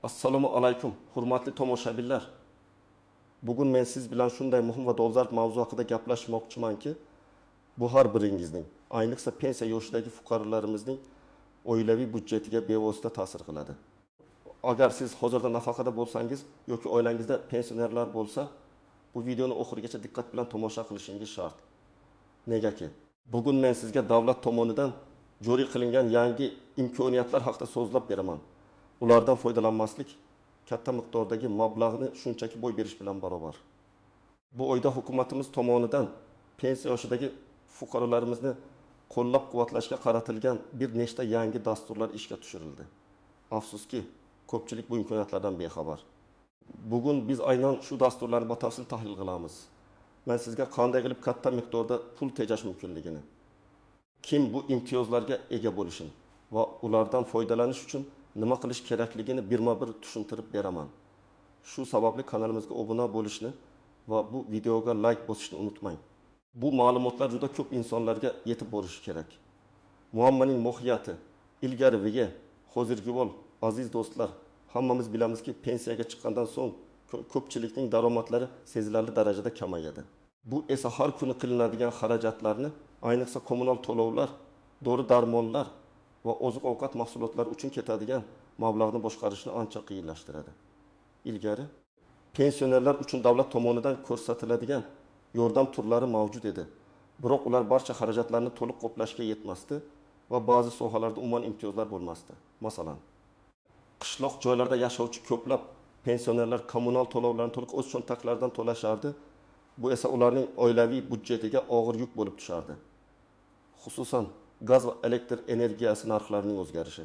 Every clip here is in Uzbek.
Assalomu alaykum, hurmatli tomoshabinlar. Bugun men siz bilan shunday muhim va dolzarb mavzu haqida gaplashmoqchimanki, bu har biringizning, ayniqsa pensiya yoshidagi fuqarolarimizning oilaviy byudjetiga bevosita ta'sir qiladi. Agar siz hozirda nafaqada bo'lsangiz yoki oilangizda pensionerlar bo'lsa, bu videoni oxirigacha diqqat bilan tomosha qilishingiz shart. Negaki, bugun men sizga davlat tomonidan joriy qilingan yangi imkoniyatlar haqida so'zlab beraman. Ulardan foydalanmaslik katta miqdordagi mablag'ni shunchaki bo'y berish bilan barobar. Bu oyda hukumatimiz tomonidan pensiya yoshidagi fuqarolarimizni qo'llab-quvvatlashga qaratilgan bir nechta yangi dasturlar ishga tushirildi. Afsuski, ko'pchilik bu imkoniyatlardan bexabar. Bugun biz aynan shu dasturlarni batafsil tahlil qilamiz. Men sizga qanday qilib katta miqdorda pul tejash mumkinligini, kim bu imtiyozlarga ega bo'lishini va ulardan foydalanish uchun nima qilish kerakligini birma-bir tushuntirib beraman. Shu sababli kanalimizga obuna bo'lishni va bu videoga like bosishni unutmang. Bu ma'lumotlar juda ko'p insonlarga yetib borishi kerak. Muammoning mohiyati ilgari va hozirgi aziz do'stlar, hammamiz bilamizki, pensiyaga chiqqandan so'ng ko'pchilikning daromadlari sezilarli darajada kamayadi. Bu esa har kuni qilinadigan xarajatlarni, ayniqsa kommunal to'lovlar, dori-darmonlar va oziq-ovqat mahsulotlari uchun ketadigan mablag'ni boshqarishni ancha qiyinlashtiradi. Ilgari pensionerlar uchun davlat tomonidan ko'rsatiladigan yordam turlari mavjud edi. Biroq ular barcha xarajatlarni to'liq qoplashga yetmasdi va ba'zi sohalarda umuman imtiyozlar bo'lmasdi. Masalan, qishloq joylarda yashovchi ko'plab pensionerlar kommunal to'lovlarni to'liq o'z cho'ntaklaridan to'lashardi. Bu esa ularning oilaviy byudjetiga og'ir yuk bo'lib tushardi. Xususan, gaz va elektr energiyasi narxlarining o'zgarishi,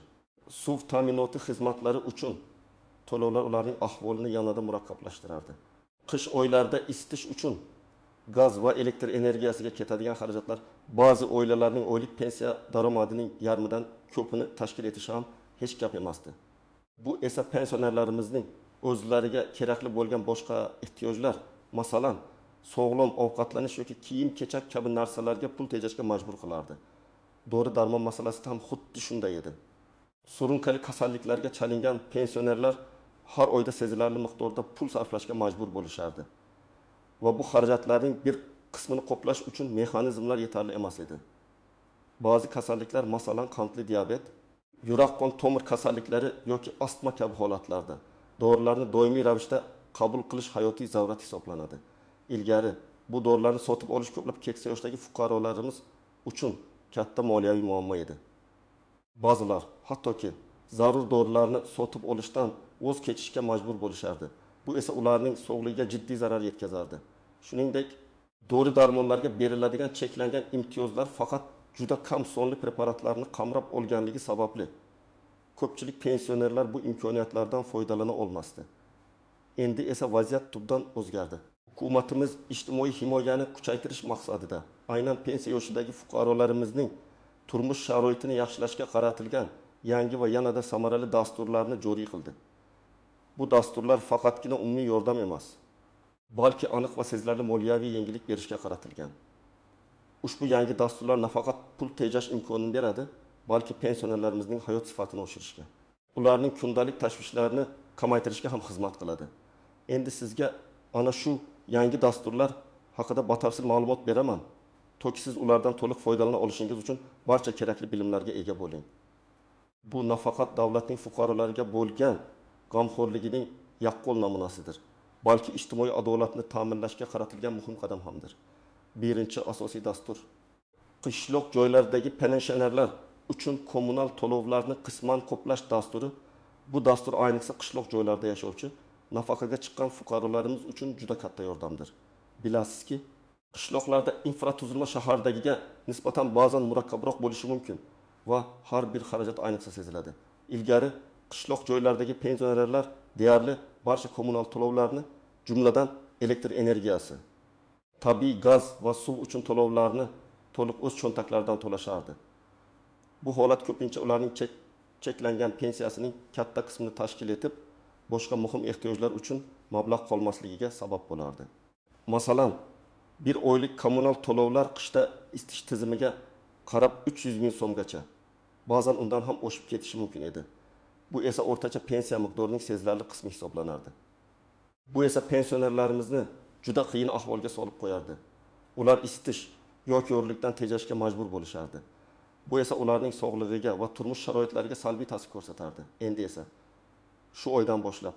suv ta'minoti xizmatlari uchun to'lovlar ularning ahvolini yanada murakkablashtirardi. Qish oylarida isitish uchun gaz va elektr energiyasiga ketadigan xarajatlar ba'zi oilalarning oylik pensiya daromadining yarmidan ko'pini tashkil etishi ham hech gap emasdi. Bu esa pensionerlarimizning o'zlariga kerakli bo'lgan boshqa ehtiyojlar, masalan, sog'lom ovqatlanish yoki kiyim-kechak kabi narsalarga pul tejashga majbur qilardi. Dori-darmon masalasi ham xuddi shunday edi. Surunkali kasalliklarga chalingan pensionerlar har oyda sezilarli miqdorda pul sarflashga majbur bo'lishardi. Va bu xarajatlarning bir qismini qoplash uchun mexanizmlar yetarli emas edi. Ba'zi kasalliklar, masalan, qandli diabet, yurak-qon tomir kasalliklari yoki astma kabi holatlarda dorilarni doimiy ravishda qabul qilish hayotiy zarurat hisoblanadi. Ilgari bu dorilarni sotib olish ko'plab keksa yoshdagi fuqarolarimiz uchun katta moliyaviy muammo edi. Ba'zilar hattoki zarur dorilarni sotib olishdan voz kechishga majbur bo'lishardi. Bu esa ularning sog'lig'iga jiddiy zarar yetkazardi. Shuningdek, dori-darmonlarga beriladigan cheklangan imtiyozlar faqat juda kam sonli preparatlarni qamrab olganligi sababli ko'pchilik pensionerlar bu imkoniyatlardan foydalana olmasdi. Endi esa vaziyat tubdan o'zgardi. Hukumatimiz ijtimoiy himoyani kuchaytirish maqsadida aynan pensiya yoshidagi fuqarolarimizning turmush sharoitini yaxshilashga qaratilgan yangi va yanada samarali dasturlarni joriy qildi. Bu dasturlar faqatgina umumiy yordam emas, balki aniq va sezilarli moliyaviy yengillik berishga qaratilgan. Ushbu yangi dasturlar nafaqat pul tejash imkonini beradi, balki pensionerlarimizning hayot sifatini oshirishga, ularning kundalik tashvishlarini kamaytirishga ham xizmat qiladi. Endi sizga ana shu yangi dasturlar haqida batafsil ma'lumot beraman. Toki siz ulardan to'liq foydalana olishingiz uchun barcha kerakli bilimlarga ega bo'ling. Bu nafaqat davlatning fuqarolariga bo'lgan g'amxo'rligining yaqqol namunasidir, balki ijtimoiy adolatni ta'minlashga qaratilgan muhim qadam hamdir. Birinchi asosiy dastur. Qishloq joylardagi pensionerlar uchun kommunal to'lovlarni qisman qoplash dasturi. Bu dastur ayniqsa qishloq joylarda yashovchi nafaqaga chiqqan fuqarolarimiz uchun juda katta yordamdir. Bilasizki, qishloqlarda infratuzilma shahardagiga nisbatan ba'zan murakkabroq bo'lishi mumkin va har bir xarajat ayniqsa seziladi. Ilgari qishloq joylardagi pensionerlar deyarli barcha kommunal to'lovlarni, jumladan elektr energiyasi, tabiiy gaz va suv uchun to'lovlarni to'liq o'z cho'ntaklaridan to'lashardi. Bu holat ko'pincha ularning cheklangan pensiyasining katta qismini tashkil etib, boshqa muhim ehtiyojlar uchun mablag' qolmasligiga sabab bo'lardi. Masalan, bir oylik kommunal to'lovlar qishda isitish tizimiga qarab 300 ming so'mgacha, ba'zan undan ham oshib ketishi mumkin edi. Bu esa o'rtacha pensiya miqdorining sezilarli qismi hisoblanardi. Bu esa pensionerlarimizni juda qiyin ahvolga solib qo'yardi. Ular isitish yoki o'rlikdan tejashga majbur bo'lishardi. Bu esa ularning sog'lig'iga va turmush sharoitlariga salbiy ta'sir ko'rsatardi. Endi esa shu oydan boshlab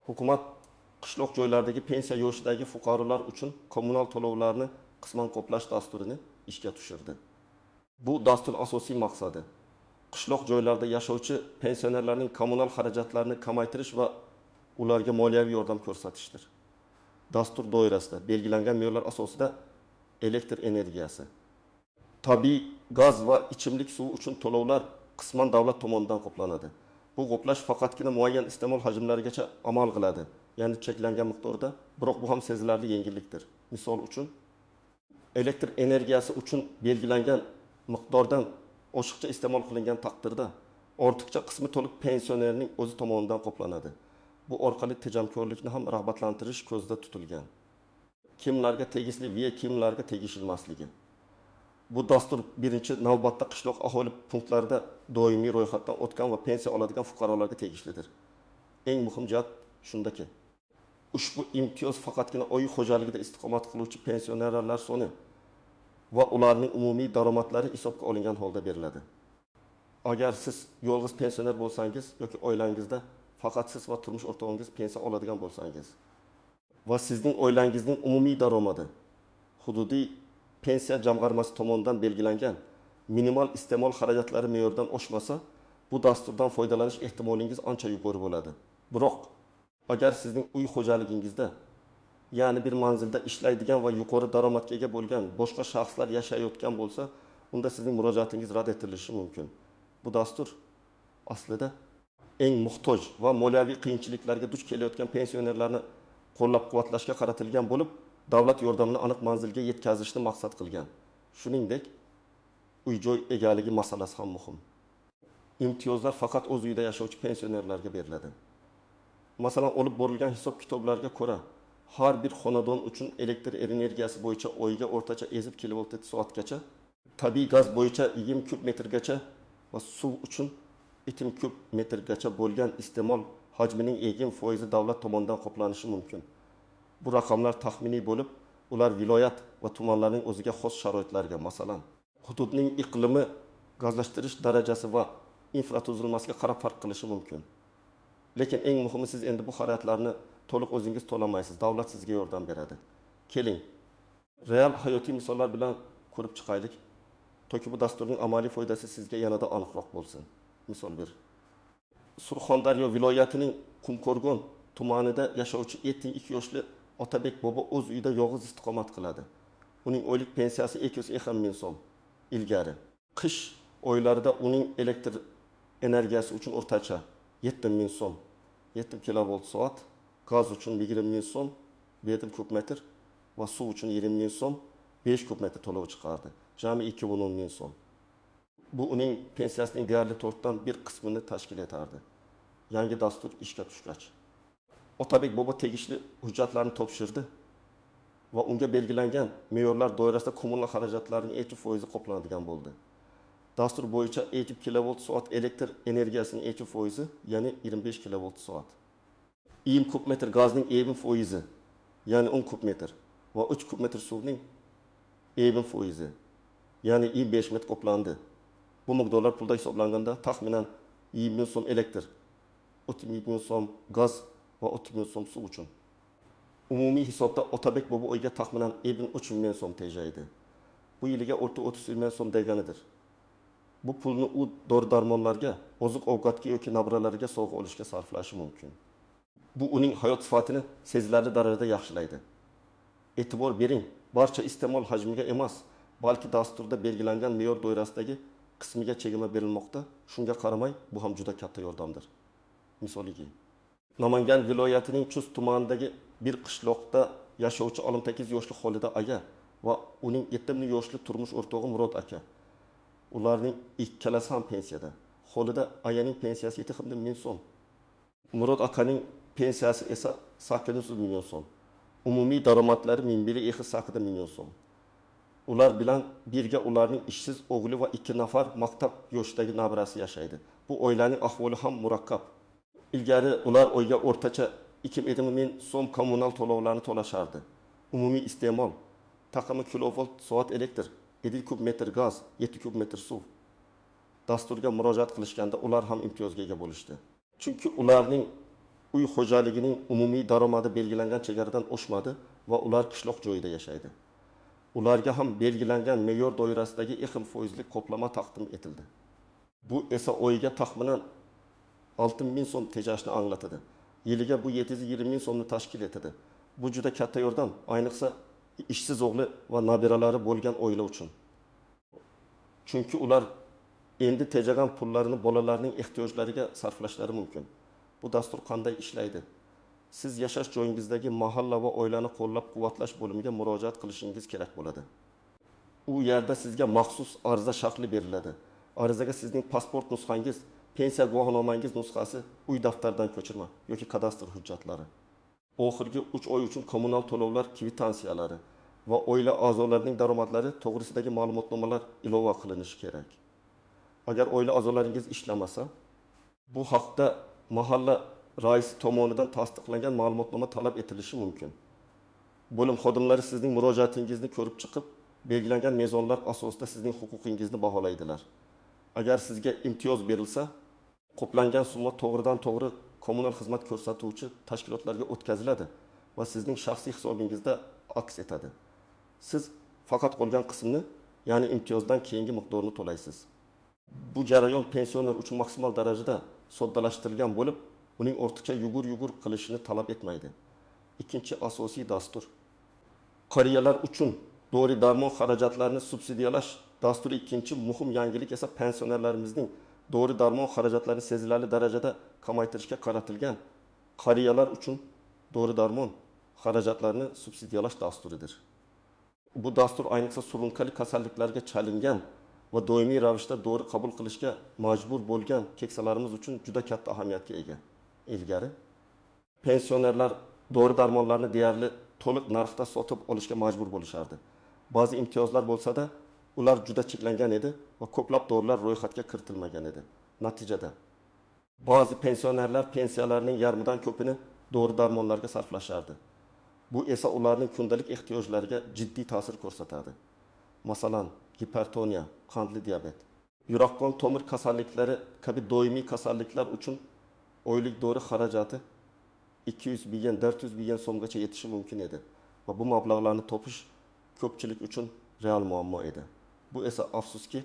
hukumat qishloq joylardagi pensiya yoshidagi fuqarolar uchun kommunal to'lovlarni qisman qoplash dasturini ishga tushirdi. Bu dastur asosiy maqsadi qishloq joylarda yashovchi pensionerlarning kommunal xarajatlarini kamaytirish va ularga moliyaviy yordam ko'rsatishdir. Dastur doirasida belgilangan me'yorlar asosida elektr energiyasi, tabiiy gaz va ichimlik suvi uchun to'lovlar qisman davlat tomonidan qoplanadi. Bu qoplash faqatgina muayyan iste'mol hajmlarigacha amal qiladi, ya'ni cheklangan miqdorda, biroq bu ham sezilarli yengillikdir. Misol uchun, elektr energiyasi uchun belgilangan miqdordan oshiqcha iste'mol qilingan taqdirda ortiqcha qismi to'liq pensionerning o'zi tomonidan qoplanadi. Bu orqali tejamkorlikni ham rag'batlantirish ko'zda tutilgan. Kimlarga tegishli va kimlarga tegishilmasligi. Bu dastur birinchi navbatda qishloq aholi punktlarida doimiy ro'yxatdan o'tgan va pensiya oladigan fuqarolarga tegishlidir. Eng muhim jihat shundaki, ushbu imtiyoz faqatgina oy xo'jaligida istiqomat qiluvchi pensionerlar soni va ularning umumiy daromadlari hisobga olingan holda beriladi. Agar siz yolg'iz pensioner bo'lsangiz yoki oilangizda faqat siz va turmush o'rtog'ingiz pensiya oladigan bo'lsangiz va sizning oilangizning umumiy daromadi hududiy pensiya jamg'armasi tomonidan belgilangan minimal iste'mol xarajatlari me'yoridan oshmasa, bu dasturdan foydalanish ehtimolingiz ancha yuqori bo'ladi. Biroq agar sizning uy xo'jaligingizda, ya'ni bir manzilda ishlaydigan va yuqori daromadga ega bo'lgan boshqa shaxslar yashayotgan bo'lsa, unda sizning murojaatingiz rad etilishi mumkin. Bu dastur aslida eng muhtoj va moliyaviy qiyinchiliklarga duch kelayotgan pensionerlarni qo'llab-quvvatlashga qaratilgan bo'lib, davlat yordamini aniq manzilga yetkazishni maqsad qilgan. Shuningdek, uy-joy egaligi masalasi ham muhim. Imtiyozlar faqat o'z uyida yashovchi pensionerlarga beriladi. Masalan, olib borilgan hisob-kitoblarga ko'ra, har bir xonadon uchun elektr energiyasi bo'yicha oyiga o'rtacha ezib kWh-soatgacha, tabiiy gaz bo'yicha 20 kub metrgacha va suv uchun 20 kub metrgacha bo'lgan iste'mol hajmining egin foizi davlat tomonidan qoplanishi mumkin. Bu raqamlar taxminiy bo'lib, ular viloyat va tumanlarning o'ziga xos sharoitlarga, masalan, hududning iqlimi, gazlashtirish darajasi va infratuzilmasiga qarab farq qilishi mumkin. Lekin eng muhimi, siz endi bu xarajatlarni to'liq o'zingiz to'lamaysiz, davlat sizga yordam beradi. Keling, real hayotiy misollar bilan ko'rib chiqaylik, toki bu dasturning amaliy foydasi sizga yanada aniqroq bo'lsin. Misol bir. Surxondaryo viloyatining Qumqo'rg'on tumanida yashovchi 72 yoshli Otabek bobo o'z uyida yolg'iz istiqomat qiladi. Uning oylik pensiyasi 250 ming so'm ilgari. Qish oylarida uning elektr energiyasi uchun o'rtacha 7 ming so'm, 7 kWh, gaz uchun 20 ming so'm, 7 kub metr va suv uchun 20 ming so'm, 5 kub metr to'lov chiqardi. Jami 210 ming so'm. Bu uning pensiyasining deyarli 4dan 1 qismini tashkil etardi. Yangi dastur ishga tushgach, Otabek bobo tegishli hujjatlarni topshirdi va unga belgilangan me'yorlar doirasida kommunal xarajatlarning 50% qoplanadigan bo'ldi. Dastur bo'yicha 2 kWh elektr energiyasining 50%, ya'ni 25 kWh. 20 kub metr gazning 20%, ya'ni 10 kub metr va 3 kub metr suvning 20%, ya'ni 25 metr qoplandi. Bu miqdorlar pulda hisoblanganda taxminan 20 ming so'm elektr, 30 ming so'm gaz va 30 ming so'm suv uchun. Umumiy hisobda Otabek bobo oyga taxminan 3 ming so'm tejaydi. Bu yiliga o'rta 30 ming so'm deganidir. Bu pulni u dori-darmonlarga, oziq-ovqatga yoki nabiralariga sovg'a olishga sarflashi mumkin. Bu uning hayot sifatini sezilarli darajada yaxshilaydi. E'tibor bering, barcha iste'mol hajmiga emas, balki dasturda belgilangan me'yor doirasidagi qismiga chegirma berilmoqda. Shunga qaramay, bu ham juda katta yordamdir. Misoliga, Namangan viloyatining Chust tumanidagi bir qishloqda yashovchi 68 yoshli Xolida aka va uning 7 yoshli turmush o'rtog'i Murod aka. Ularning ikkalasi ham pensiyada. Xolida ayaning pensiyasi 70 ming so'm. Murod akaning pensiyasi esa 800 million so'm. Umumiy daromadlari minbiri 8 million so'm. Ular bilan birga ularning ishsiz o'g'li va 2 nafar maktab yoshidagi nabirasi yashaydi. Bu oilaning ahvoli ham murakkab. Ilgari ular oyga o'rtacha 2,5 ming so'm kommunal to'lovlarni to'lashardi. Umumiy iste'mol taqimi kilovolt soat elektr, 7 kub metr gaz, 7 kub metr suv. Dasturga murojaat qilishganda ular ham imtiyozga ega bo'lishdi. Chunki ularning uy xo'jaligining umumiy daromadi belgilangan chegaradan oshmadi va ular qishloq joyida yashaydi. Ularga ham belgilangan me'yor doirasidagi EXIM foizli qoplama taqdim etildi. Bu esa oyiga taxminan 6 ming so'm tejashni anglatadi. Yiliga bu 720 ming so'mni tashkil etadi. Bu juda katta yordam, ayniqsa ishsiz o'g'li va nabiralari bo'lgan oila uchun. Chunki ular endi tejagan pullarini bolalarning ehtiyojlariga sarflashlari mumkin. Bu dastur qanday ishlaydi? Siz yashash joyingizdagi mahalla va oilani qo'llab-quvvatlash bo'limiga murojaat qilishingiz kerak bo'ladi. U yerda sizga maxsus ariza shakli beriladi. Arizaga sizning pasport nusxangiz, pensiya guvohnomangiz nusxasi, uy daftaridan ko'chirma yoki kadastr hujjatlari, oxirgi 3 oy uchun kommunal to'lovlar kvitansiyalari va oila a'zolarining daromadlari to'g'risidagi ma'lumotnomalar ilova qilinishi kerak. Agar oila a'zolaringiz ishlamasa, bu haqda mahalla raisi tomonidan tasdiqlangan ma'lumotnoma talab etilishi mumkin. Bo'lim xodimlari sizning murojaatingizni ko'rib chiqib, belgilangan mezonlar asosida sizning huquqingizni baholaydilar. Agar sizga imtiyoz berilsa, qoplangan summa to'g'ridan-to'g'ri kommunal xizmat ko'rsatuvchi tashkilotlarga o'tkaziladi va sizning shaxsiy hisobingizda aks etadi. Siz faqat qolgan qismni, ya'ni imtiyozdan keyingi miqdorni to'laysiz. Bu jarayon pensioner uchun maksimal darajada soddalashtirilgan bo'lib, uning ortiqcha yugur qilishini talab etmaydi. Ikkinchi asosiy dastur. Qariyalar uchun dori-darmon xarajatlarini subsidiyalash dasturi ikkinchi muhim yangilik esa pensionerlarimizning dori-darmon xarajatlarini sezilarli darajada kamaytirishga qaratilgan qariyalar uchun dori-darmon xarajatlarini subsidiyalash dasturidir. Bu dastur ayniqsa surunkali kasalliklarga chalingan va doimiy ravishda dori qabul qilishga majbur bo'lgan keksalarimiz uchun juda katta ahamiyatga ega. Ilgari pensionerlar dori-darmonlarni deyarli to'liq narxda sotib olishga majbur bo'lishardi. Ba'zi imtiyozlar bo'lsa-da, ular juda cheklangan edi va ko'plab dorilar ro'yxatga kiritilmagan edi. Natijada ba'zi pensionerlar pensiyalarining yarmidan ko'pini dori-darmonlarga sarflashardi. Bu esa ularning kundalik ehtiyojlariga jiddiy ta'sir ko'rsatadi. Masalan, gipertoniya, qandli diabet, yurak-qon tomir kasalliklari kabi doimiy kasalliklar uchun oylik dori xarajati 200 milyon, 400 milyon so'mgacha yetishi mumkin edi va bu mablag'larni topish ko'pchilik uchun real muammo edi. Bu esa afsuski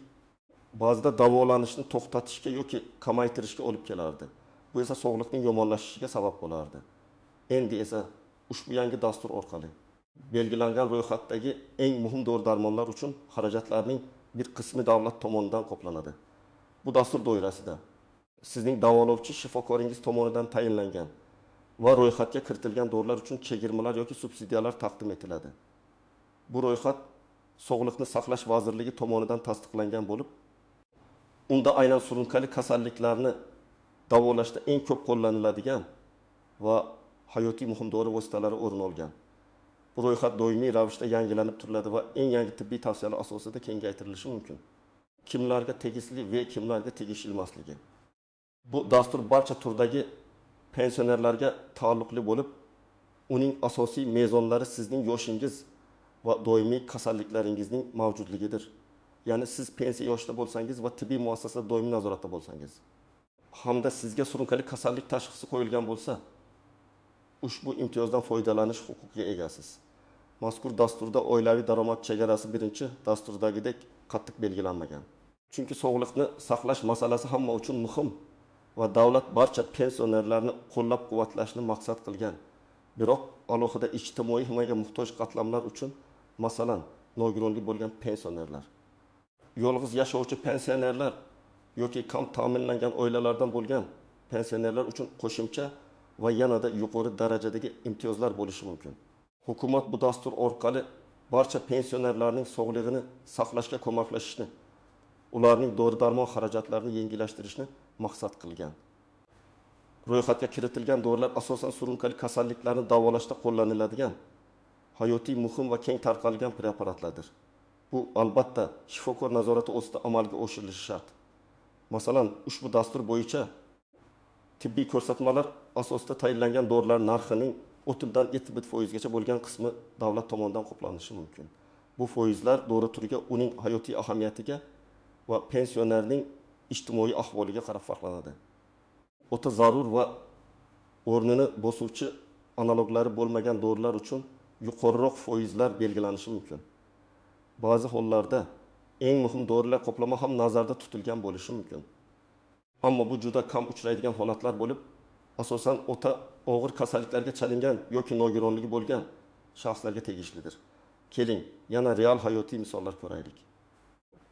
ba'zida davolanishni to'xtatishga yoki kamaytirishga olib kelardi. Bu esa sog'liqning yomonlashishiga sabab bo'lardi. Endi esa ushbu yangi dastur orqali belgilangan ro'yxatdagi eng muhim dori-darmonlar uchun xarajatlarning bir qismi davlat tomonidan qoplanadi. Bu dastur doirasida sizning davolovchi shifokoringiz tomonidan tayinlangan va ro'yxatga kiritilgan dorilar uchun chegirmalar yoki subsidiyalar taqdim etiladi. Bu ro'yxat Sog'liqni saqlash vazirligi tomonidan tasdiqlangan bo'lib, unda aynan surunkali kasalliklarni davolashda eng ko'p qo'llaniladigan va hayotiy muhim dori vositalari o'rin olgan. Bu ro'yxat doimiy ravishda yangilanib turiladi va eng yangi tibbiy tavsiyalar asosida kengaytirilishi mumkin. Kimlarga tegishli va kimlarga tegishli emasligi. Bu dastur barcha turdagi pensionerlarga taalluqli bo'lib, uning asosiy mezonlari sizning yoshingiz va doimiy kasalliklaringizning mavjudligidir. Ya'ni siz pensiya yoshida bo'lsangiz va tibbiy muassasada doimiy nazoratda bo'lsangiz, hamda sizga surunkali kasallik tashxisi qo'yilgan bo'lsa, ushbu imtiyozdan foydalanish huquqiga egasiz. Mazkur dasturda oilaviy daromad chegarasi birinchi dasturdagidek qattiq belgilanmagan. Chunki sog'liqni saqlash masalasi hamma uchun muhim va davlat barcha pensionerlarni qo'llab-quvvatlashni maqsad qilgan. Biroq alohida ijtimoiy himoyaga muhtoj qatlamlar uchun, masalan, nogironlik bo'lgan pensionerlar, yolg'iz yashovchi pensionerlar yoki kam ta'minlangan oilalardan bo'lgan pensionerlar uchun qo'shimcha va yanada yuqori darajadagi imtiyozlar bo'lishi mumkin. Hukumat bu dastur orqali barcha pensionerlarning sog'lig'ini saqlashga ko'maklashishni, ularning dori-darmon xarajatlarini yengillashtirishni maqsad qilgan. Ro'yxatga kiritilgan dorilar asosan surunkali kasalliklarni davolashda qo'llaniladigan hayotiy muhim va keng tarqalgan preparatlardir. Bu albatta shifokor nazorati ostida amalga oshirilishi shart. Masalan, ushbu dastur bo'yicha tibbiy ko'rsatmalar asosida tayinlangan dorilar narxining 30dan 70% gacha bo'lgan qismi davlat tomonidan qoplanishi mumkin. Bu foizlar dori turiga, uning hayotiy ahamiyatiga va pensionerning ijtimoiy ahvoliga qarab farqlanadi. O'ta zarur va o'rnini bosuvchi analoglari bo'lmagan dorilar uchun yuqoriroq foizlar belgilanishi mumkin. Ba'zi hollarda eng muhim dorilar qoplama ham nazarda tutilgan bo'lishi mumkin. Ammo bu juda kam uchraydigan holatlar bo'lib, asosan o'ta og'ir kasalliklarga chalingan yoki nogironligi bo'lgan shaxslarga tegishlidir. Keling, yana real hayotiy misollar ko'raylik.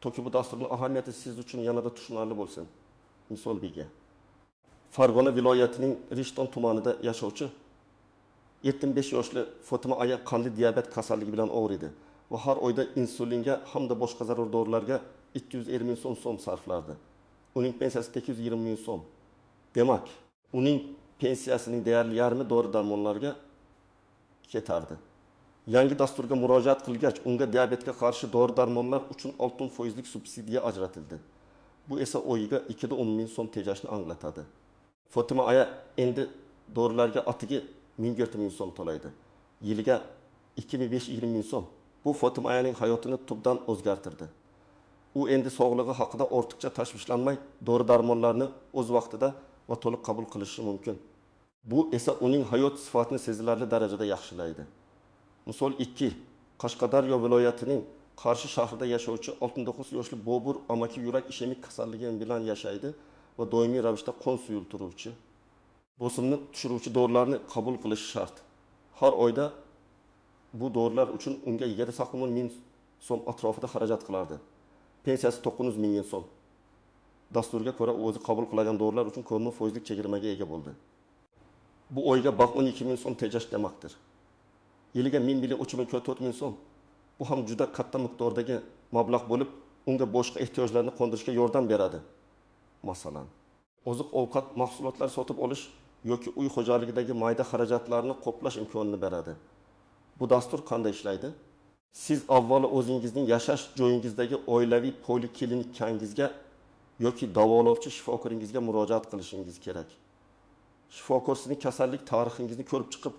Toki bu dasturning ahamiyati siz uchun yanada tushunarli bo'lsin. Misol bega. Farg'ona viloyatining Rishton tumanida yashovchi 75 yoshli Fotima aya qandli diabet kasalligi bilan og'riydi va har oyda insulinga hamda boshqa zarur dorilarga 220 ming so'm sarflardi. Uning pensiyasi 820 ming so'm. Demak, uning pensiyasining deyarli yarmi dori-darmonlarga ketardi. Yangi dasturga murojaat qilgach, unga diabetga qarshi dori-darmonlar uchun 6% subsidiya ajratildi. Bu esa oyiga 210 ming so'm tejashni anglatadi. Fotima aya endi dorilarga atigi 1020 ming so'm to'laydi. Yiliga 2520 ming so'm. Bu Fotima ayaning hayotini tubdan o'zgartirdi. U endi sog'lig'i haqida ortiqcha tashvishlanmay, dori-darmonlarni o'z vaqtida va to'liq qabul qilishi mumkin. Bu esa uning hayot sifatini sezilarli darajada yaxshilaydi. Misol 2. Qashqadaryo viloyatining Qarshi shahrida yashovchi 69 yoshli Bobur amaki yurak ishemik kasalligi bilan yashaydi va doimiy ravishda qon suyultiruvchi, bosimni tushiruvchi dorilarni qabul qilish shart. Har oyda bu dorilar uchun unga 7 ming so'm atrofida xarajat qilardi. Pensiyasi 900 ming so'm. Dasturga ko'ra o'zi qabul qilgan dorilar uchun ko'rma foizlik chegirmaga ega bo'ldi. Bu oyga baq 12 ming so'm tejash demakdir. Yiliga 1,34 ming so'm. Bu ham juda katta miqdordagi mablag' bo'lib, unga boshqa ehtiyojlarni qondirishga yordam beradi. Masalan, oziq-ovqat mahsulotlari sotib olish yoki uy xo'jaligidagi mayda xarajatlarni qoplash imkonini beradi. Bu dastur qanday ishlaydi? Siz avvalo o'zingizning yashash joyingizdagi oilaviy poliklinikangizga yoki davolovchi shifokoringizga murojaat qilishingiz kerak. Shifokor sizning kasallik tarixingizni ko'rib chiqib,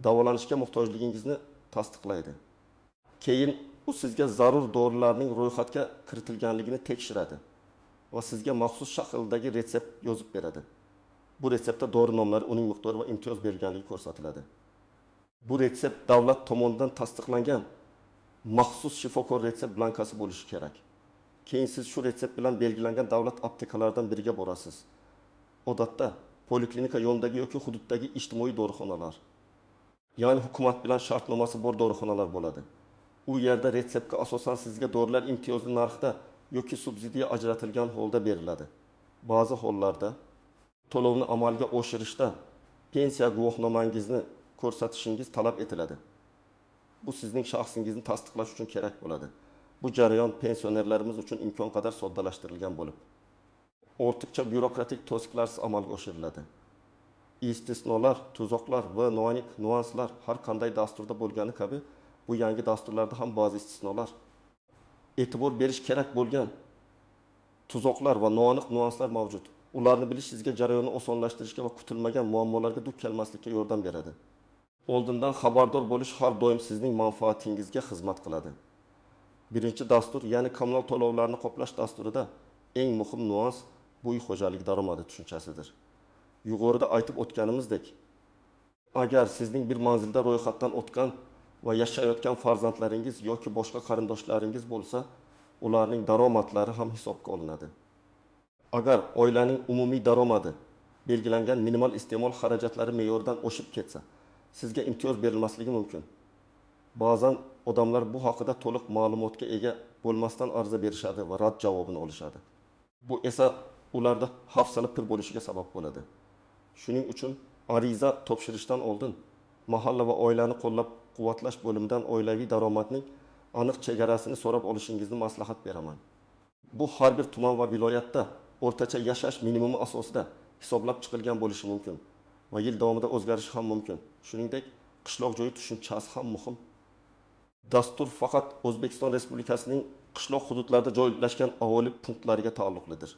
davolanishga muhtojligingizni tasdiqlaydi. Keyin u sizga zarur dorilarning ro'yxatga kiritilganligini tekshiradi va sizga maxsus shakldagi retsept yozib beradi. Bu retseptda dori nomlari, uning miqdori va imtiyoz berilganligi ko'rsatiladi. Bu retsept davlat tomonidan tasdiqlangan maxsus shifokor retsept blankasi bo'lishi kerak. Keyin siz shu retsept bilan belgilangan davlat aptekalaridan biriga borasiz. Odatda poliklinika yo'lidagi yoki hududdagi ijtimoiy dorixonalar, ya'ni hukumat bilan shartnomasi bor dorixonalar bo'ladi. U yerda retseptga asosan sizga dorilar imtiyozli narxda yoki subsidiya ajratilgan holda beriladi. Ba'zi hollarda to'lovni amalga oshirishda pensiya guvohnomangizni ko'rsatishingiz talab etiladi. Bu sizning shaxsingizni tasdiqlash uchun kerak bo'ladi. Bu jarayon pensionerlarimiz uchun imkon qadar soddalashtirilgan bo'lib, ortiqcha byurokratik to'siqlarsiz amalga oshiriladi. Istisnolar, tuzoqlar va noaniq nuanslar har qanday dasturda bo'lgani kabi, bu yangi dasturlarda ham ba'zi istisnolar, e'tibor berish kerak bo'lgan tuzoqlar va noaniq nuanslar mavjud. Ularni bilish sizga jarayonni osonlashtirishga va kutilmagan muammolarga duch kelmaslikka yordam beradi. Oldindan xabardor bo'lish har doim sizning manfaatingizga xizmat qiladi. Birinchi dastur, ya'ni kommunal to'lovlarni qoplash dasturida eng muhim nuans bu uy xo'jaligi daromadi tushunchasidir. Yuqorida aytib o'tganimizdek, agar sizning bir manzilda ro'yxatdan o'tgan va yashayotgan farzandlaringiz yoki boshqa qarindoshlaringiz bo'lsa, ularning daromadlari ham hisobga olinadi. Agar oilaning umumiy daromadi belgilangan minimal iste'mol xarajatlari me'yoridan oshib ketsa, sizga imtiyoz berilmasligi mumkin. Ba'zan odamlar bu haqida to'liq ma'lumotga ega bo'lmasdan ariza berishadi va rad javobini olishadi. Bu esa ularda hafsala pir bo'lishiga sabab bo'ladi. Shuning uchun ariza topshirishdan oldin mahalla va oilani qo'llab-quvvatlash bo'limidan oilaviy daromadning aniq chegarasini so'rab olishingizni maslahat beraman. Bu har bir tuman va viloyatda o'rtacha yashash minimumi asosida hisoblab chiqilgan bo'lishi mumkin va yil davomida o'zgarishi ham mumkin. Shuningdek, qishloq joyi tushunchasi ham muhim. Dastur faqat O'zbekiston Respublikasining qishloq hududlarida joylashgan aholi punktlariga taalluqlidir.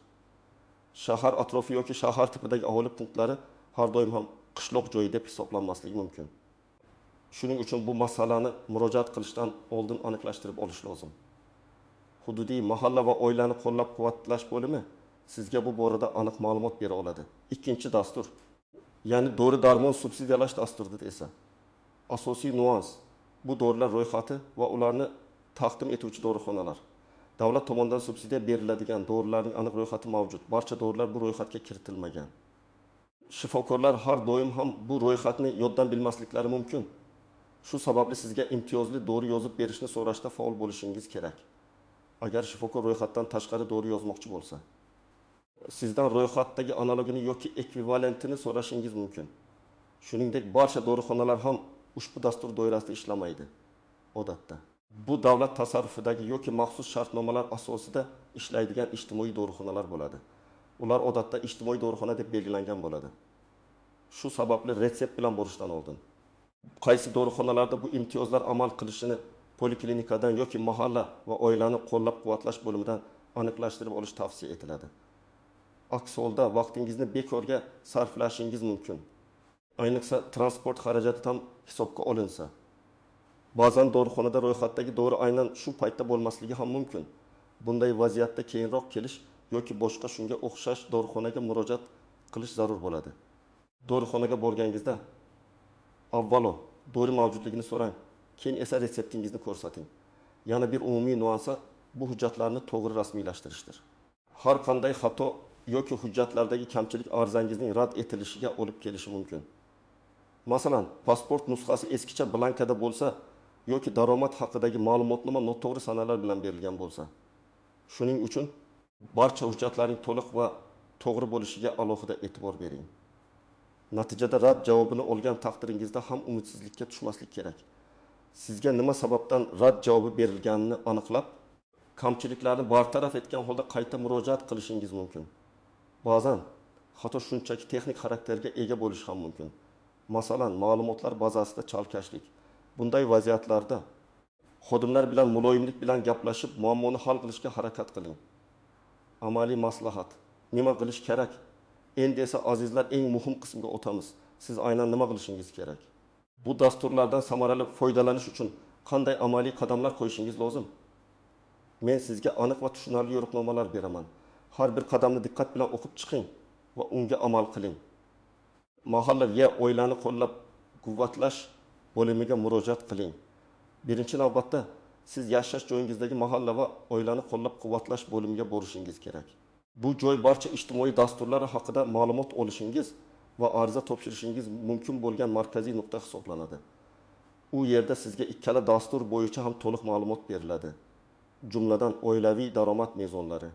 Shahar atrofi yoki shahar tipidagi aholi punktlari har doim ham qishloq joyi deb hisoblanmasligi mumkin. Shuning uchun bu masalani murojaat qilishdan oldin aniqlashtirib olish lozim. Hududiy mahalla va oilani qo'llab-quvvatlash bo'limi sizga bu borada aniq ma'lumot bera oladi. Ikkinchi dastur, ya'ni dori-darmon subsidiyalash dasturidir esa asosiy nuans bu dorilar ro'yxati va ularni taqdim etuvchi dorixonalar. Davlat tomonidan subsidiya beriladigan dorilarning aniq ro'yxati mavjud. Barcha dorilar bu ro'yxatga kiritilmagan. Shifokorlar har doim ham bu ro'yxatni yoddan bilmasliklari mumkin. Shu sababli sizga imtiyozli dori yozib berishni so'rashda faol bo'lishingiz kerak. Agar shifokor ro'yxatdan tashqari dori yozmoqchi bo'lsa, sizdan ro'yxatdagi analogini yoki ekvivalentini so'rashingiz mumkin. Shuningdek, barcha dorixonalar ham ushbu dastur doirasida ishlamaydi. Odatda bu davlat tasarrufidagi yoki maxsus shartnomalar asosida ishlaydigan ijtimoiy dorixonalar bo'ladi. Ular odatda ijtimoiy dorixona deb belgilangan bo'ladi. Shu sababli retsept bilan borishdan oldin qaysi dorixonalarda bu imtiyozlar amal qilishini poliklinikadan yoki mahalla va oilani qo'llab-quvvatlash bo'limidan aniqlashtirib olish tavsiya etiladi. Aks holda vaqtingizni bekorga sarflashingiz mumkin. Ayniqsa transport xarajati ham hisobga olinsa. Ba'zan dorixonada ro'yxatdagi dori aynan shu paytda bo'lmasligi ham mumkin. Bunday vaziyatda keyinroq kelish yoki boshqa shunga o'xshash dorixonaga murojaat qilish zarur bo'ladi. Dorixonaga borganingizda avvalo dori mavjudligini so'rang, keyin esa retseptingizni ko'rsating. Yana bir umumiy nuansa bu hujjatlarni to'g'ri rasmiylashtirishdir. Har qanday xato yoki hujjatlardagi kamchilik arizangizning rad etilishiga olib kelishi mumkin. Masalan, pasport nusxasi eskicha blankada bo'lsa yoki daromad haqidagi ma'lumotnoma noto'g'ri sanalar bilan berilgan bo'lsa. Shuning uchun barcha hujjatlarning to'liq va to'g'ri bo'lishiga alohida e'tibor bering. Natijada rad javobini olgan taqdiringizda ham umidsizlikka tushmaslik kerak. Sizga nima sababdan rad javobi berilganini aniqlab, kamchiliklarni bartaraf etgan holda qayta murojaat qilishingiz mumkin. Ba'zan xato shunchaki texnik xarakterga ega bo'lishi ham mumkin. Masalan, ma'lumotlar bazasida chalkashlik. Bunday vaziyatlarda xodimlar bilan muloyimlik bilan gaplashib, muammoni hal qilishga harakat qiling. Amaliy maslahat. Nima qilish kerak? Endi esa azizlar eng muhim qismga o'tamiz. Siz aynan nima qilishingiz kerak? Bu dasturlardan samarali foydalanish uchun qanday amaliy qadamlar qo'yishingiz lozim? Men sizga aniq va tushunarli yo'riqnomalar beraman. Har bir qadamni diqqat bilan o'qib chiqing va unga amal qiling. Mahalla va oilani qo'llab-quvvatlash bo'limiga murojaat qiling. Birinchi navbatda siz yashash joyingizdagi mahalla va oilani qo'llab-quvvatlash bo'limiga borishingiz kerak. Bu joy barcha ijtimoiy dasturlar haqida ma'lumot olishingiz va ariza topshirishingiz mumkin bo'lgan markaziy nuqta hisoblanadi. U yerda sizga ikkala dastur bo'yicha ham to'liq ma'lumot beriladi. Jumladan oilaviy daromad mezonlari,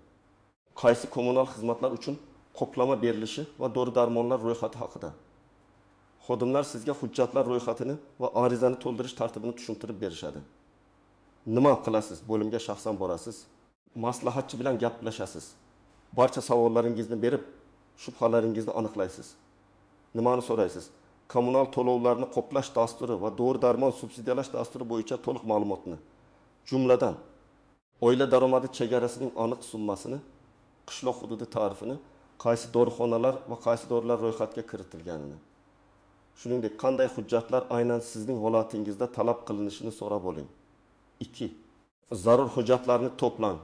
qaysi kommunal xizmatlar uchun qoplama berilishi va dori-darmonlar ro'yxati haqida. Xodimlar sizga hujjatlar ro'yxatini va arizani to'ldirish tartibini tushuntirib berishadi. Nima qilasiz? Bo'limga shaxsan borasiz, maslahatchi bilan gaplashasiz. Barcha savollaringizni berib, shubhalaringizni aniqlaysiz. Nimani so'raysiz? Kommunal to'lovlarni qoplash dasturi va dori-darmon subsidiyalash dasturi bo'yicha to'liq ma'lumotni, jumladan oila daromadi chegarasining aniq summasini, qishloq hududi ta'rifini, qaysi dorixonalar va qaysi dorilar ro'yxatga kiritilganini. Shuningdek, qanday hujjatlar aynan sizning holatingizda talab qilinishini so'rab oling. 2. Zarur hujjatlarni to'plang.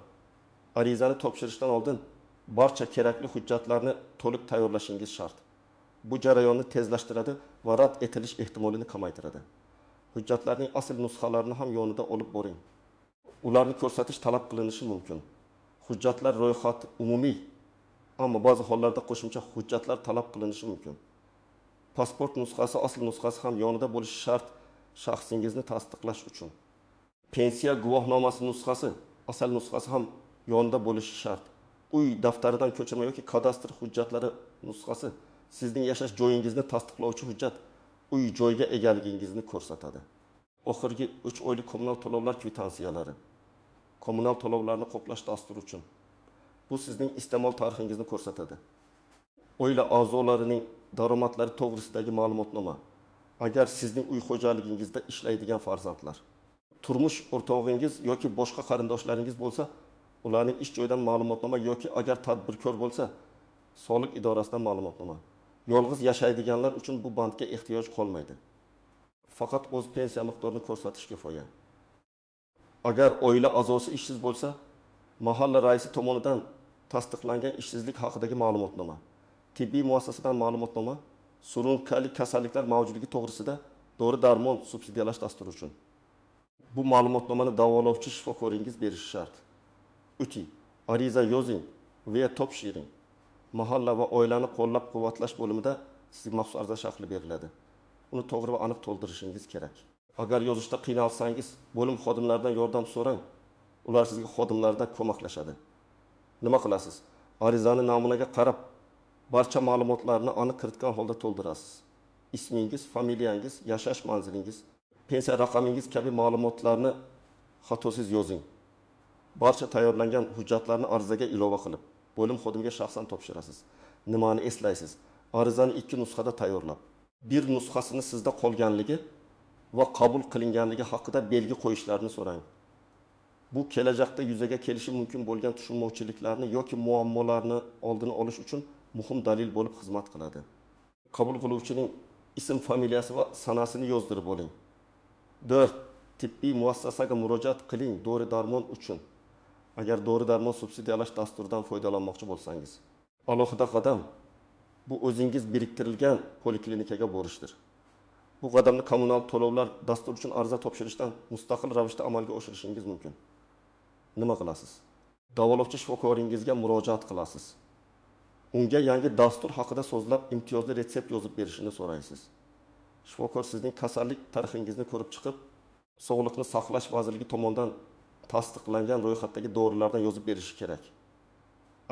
Arizani topshirishdan oldin barcha kerakli hujjatlarni to'liq tayyorlashingiz shart. Bu jarayonni tezlashtiradi va rad etilish ehtimolini kamaytiradi. Hujjatlarning asl nusxalarini ham yonida olib boring. Ularni ko'rsatish talab qilinishi mumkin. Hujjatlar ro'yxati umumiy, ammo ba'zi hollarda qo'shimcha hujjatlar talab qilinishi mumkin. Pasport nusxasi, asl nusxasi ham yonida bo'lishi shart shaxsingizni tasdiqlash uchun. Pensiya guvohnomasi nusxasi, asl nusxasi ham yonida bo'lishi shart. Uy daftaridan ko'chirma yoki kadastr hujjatlari nusxasi sizning yashash joyingizni tasdiqlovchi hujjat, uy joyga egaligingizni ko'rsatadi. Oxirgi 3 oylik kommunal to'lovlar kvitansiyalari, kommunal to'lovlarni qoplash dasturi uchun. Bu sizning iste'mol tarixingizni ko'rsatadi. Oila a'zolarining daromadlari to'g'risidagi ma'lumotnoma. Agar sizning uy xo'jaligingizda ishlaydigan farzandlar, turmush o'rtog'ingiz yoki boshqa qarindoshlaringiz bo'lsa, ularning ish joyidan ma'lumotnoma yoki agar tadbirkor bo'lsa, soliq idorasidan ma'lumotnoma. Yolg'iz yashaydiganlar uchun bu bandga ehtiyoj qolmaydi. Faqat o'z pensiya miqdorini ko'rsatish kifoya. Agar oila a'zosi ishsiz bo'lsa, mahalla raisi tomonidan tasdiqlangan ishsizlik haqidagi ma'lumotnoma, tibbiy muassasadan ma'lumotnoma, surunkali kasalliklar mavjudligi to'g'risida dori-darmon subsidiyalash dasturi uchun. Bu ma'lumotnomani davolovchi shifokoringiz berishi shart. O'ting, ariza yozing va topshiring. Mahalla va oilani qo'llab-quvvatlash bo'limida sizga maxsus ariza shakli beriladi. Uni to'g'ri va aniq to'ldirishingiz kerak. Agar yozishda qiynalsangiz, bo'lim xodimlaridan yordam so'rang. Ular sizga xodimlardan ko'maklashadi. Nima qilasiz? Arizani namunaga qarab, barcha ma'lumotlarni aniq kiritgan holda to'ldirasiz. Ismingiz, familiyangiz, yashash manzilingiz, pensiya raqamingiz kabi ma'lumotlarni xatosiz yozing. Barcha tayyorlangan hujjatlarni arizaga ilova qilib, bo'lim xodimiga shaxsan topshirasiz. Nimani eslaysiz? Arizani 2 nusxada tayyorlab, bir nusxasini sizda qolganligi va qabul qilinganligi haqida belgi qo'yishlarini so'rang. Bu kelajakda yuzaga kelishi mumkin bo'lgan tushunmovchiliklarni yoki muammolarni oldini olish uchun muhim dalil bo'lib xizmat qiladi. Qabul qiluvchining ism, familiyasi va sanasini yozdirib oling. 4. Tibbiy muassasaga murojaat qiling dori-darmon uchun. Agar dori-darmon subsidiyalash dasturidan foydalanmoqchi bo'lsangiz. Alohida qadam bu o'zingiz biriktirilgan poliklinikaga borishdir. Bu qadamni kommunal to'lovlar dasturi uchun ariza topshirishdan mustaqil ravishda amalga oshirishingiz mumkin. Nima qilasiz? Davolovchi shifokoringizga murojaat qilasiz. Unga yangi dastur haqida so'zlab imtiyozli retsept yozib berishini so'raysiz. Shifokor sizning kasallik tarixingizni ko'rib chiqib, Sog'liqni saqlash vazirligi tomonidan tasdiqlangan ro'yxatdagi dorilardan yozib berishi kerak.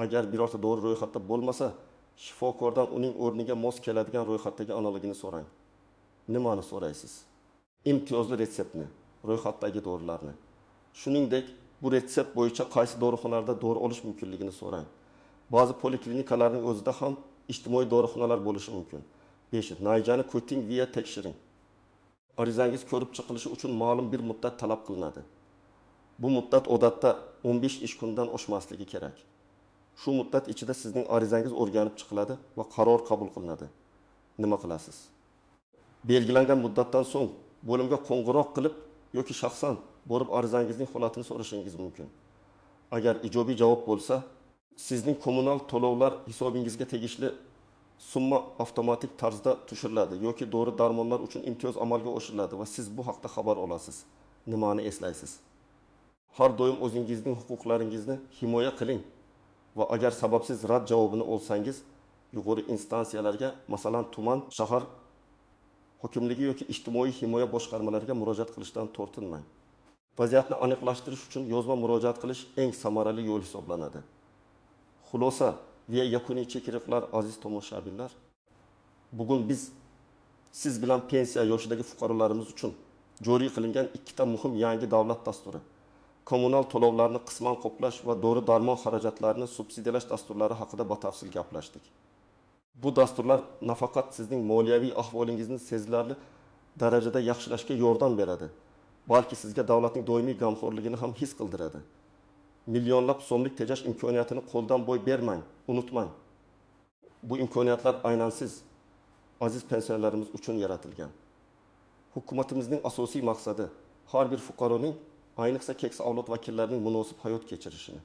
Agar birorta dori ro'yxatda bo'lmasa, shifokordan uning o'rniga mos keladigan ro'yxatdagi analogini so'rang. Nimani so'raysiz? Imtiyozli retseptni, ro'yxatdagi dorilarni. Shuningdek, bu retsept bo'yicha qaysi dorixonalarda dori olish mumkinligini so'rang. Ba'zi poliklinikalarning o'zida ham ijtimoiy dorixonalar bo'lishi mumkin. 5. Nayjani ko'ting va tekshiring. Arizangiz ko'rib chiqilishi uchun ma'lum bir muddat talab qilinadi. Bu muddat odatda 15 ish kunidan oshmasligi kerak. Shu muddat ichida sizning arizangiz o'rganib chiqiladi va qaror qabul qilinadi. Nima qilasiz? Belgilangan muddatdan so'ng bo'limga qo'ng'iroq qilib yoki shaxsan borib arizangizning holatini so'rashingiz mumkin. Agar ijobiy javob bo'lsa, sizning kommunal to'lovlar hisobingizga tegishli summa avtomatik tarzda tushiriladi yoki dori-darmonlar uchun imtiyoz amalga oshiriladi va siz bu haqda xabar olasiz. Nimani eslaysiz? Har doim o'zingizning huquqlaringizni himoya qiling va agar sababsiz rad javobini olsangiz, yuqori instansiyalarga, masalan, tuman, shahar hokimligi yoki ijtimoiy himoya boshqarmalariga murojaat qilishdan tortinmang. Vaziyatni aniqlashtirish uchun yozma murojaat qilish eng samarali yo'l hisoblanadi. Xulosa va yakuniy chekiriqlar aziz tomoshabinlar, bugun biz siz bilan pensiya yoshidagi fuqarolarimiz uchun joriy qilingan 2 ta muhim yangi davlat dasturi, kommunal to'lovlarni qisman qoplash va dori-darmon xarajatlarini subsidiyalash dasturlari haqida batafsil gaplashdik. Bu dasturlar nafaqat sizning moliyaviy ahvolingizni sezilarli darajada yaxshilashga yordam beradi, balki sizga davlatning doimiy g'amxo'rligini ham his qildiradi. Millionlab so'mlik tejash imkoniyatini qo'ldan boy bermang, unutmang. Bu imkoniyatlar aynan siz, aziz pensionerlarimiz uchun yaratilgan. Hukumatimizning asosiy maqsadi har bir fuqaroning, ayniqsa keksa avlod vakillarining munosib hayot kechirishini,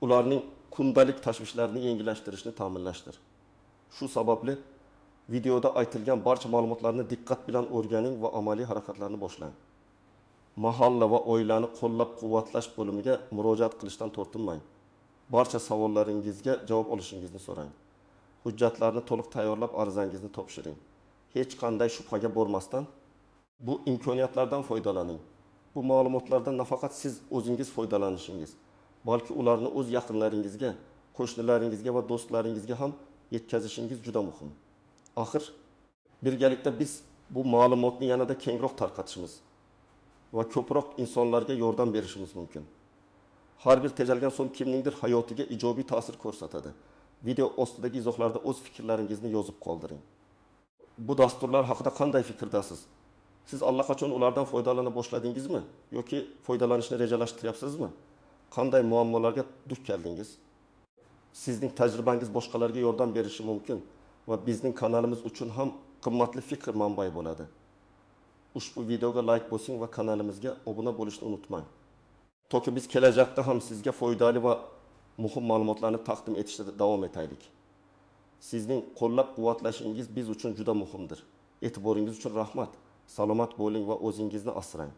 ularning kundalik tashvishlarini yengillashtirishni ta'minlashdir. Shu sababli videoda aytilgan barcha ma'lumotlarni diqqat bilan o'rganing va amaliy harakatlarni boshlang. Mahalla va oilani qo'llab-quvvatlash bo'limiga murojaat qilishdan tortinmang. Barcha savollaringizga javob olishingizni so'rang. Hujjatlarni to'liq tayyorlab arizangizni topshiring. Hech qanday shubhaga bormasdan bu imkoniyatlardan foydalaning. Bu ma'lumotlardan nafaqat siz o'zingiz foydalanishingiz, balki ularni o'z yaqinlaringizga, qo'shnilaringizga va do'stlaringizga ham yetkazishingiz juda muhim. Axir birgalikda biz bu ma'lumotni yanada kengroq tarqatishimiz va ko'proq insonlarga yordam berishimiz mumkin. Har bir tejalgan so'm kimningdir hayotiga ijobiy ta'sir ko'rsatadi. Video ostidagi izohlarda o'z fikrlaringizni yozib qoldiring. Bu dasturlar haqida qanday fikrdasiz? Siz allaqachon ulardan foydalana boshladingizmi? Yoki foydalanishni rejalashtiryapsizmi? Qanday muammolarga duch keldingiz? Sizning tajribangiz boshqalarga yordam berishi mumkin va bizning kanalimiz uchun ham qimmatli fikr manbai bo'ladi. Ushbu videoga like bosing va kanalimizga obuna bo'lishni unutmang. Toki biz kelajakda ham sizga foydali va muhim ma'lumotlarni taqdim etishda davom etaylik. Sizning qo'llab-quvvatlashingiz biz uchun juda muhimdir. E'tiboringiz uchun rahmat. Salomat bo'ling va o'zingizni asrang.